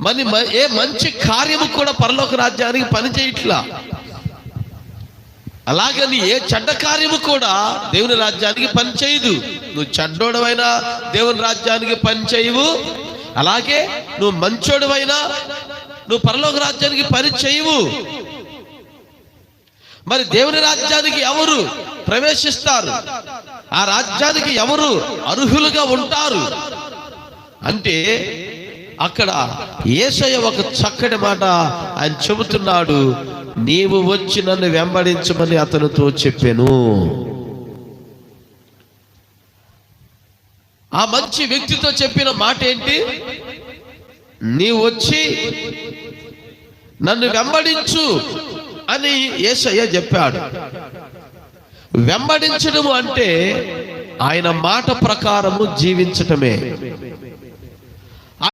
మరి ఏ మంచి కార్యము కూడా పరలోక రాజ్యానికి పని చేయట్లా. అలాగని ఏ చెడ్డ కార్యము కూడా దేవుని రాజ్యానికి పని చేయదు. నువ్వు చెడ్డోడవైనా దేవుని రాజ్యానికి పని చేయవు, అలాగే నువ్వు మంచోడువైనా నువ్వు పరలోక రాజ్యానికి పని చేయవు. మరి దేవుని రాజ్యానికి ఎవరు ప్రవేశిస్తారు, ఆ రాజ్యానికి ఎవరు అర్హులుగా ఉంటారు అంటే అక్కడ యేసయ్య ఒక చక్కటి మాట ఆయన చెబుతున్నాడు. నీవు వచ్చి నన్ను వెంబడించమని అతనితో చెప్పాను. ఆ మంచి వ్యక్తితో చెప్పిన మాట ఏంటి? నీవు వచ్చి నన్ను వెంబడించు అని యేసయ్య చెప్పాడు. వెంబడించడము అంటే ఆయన మాట ప్రకారము జీవించటమే.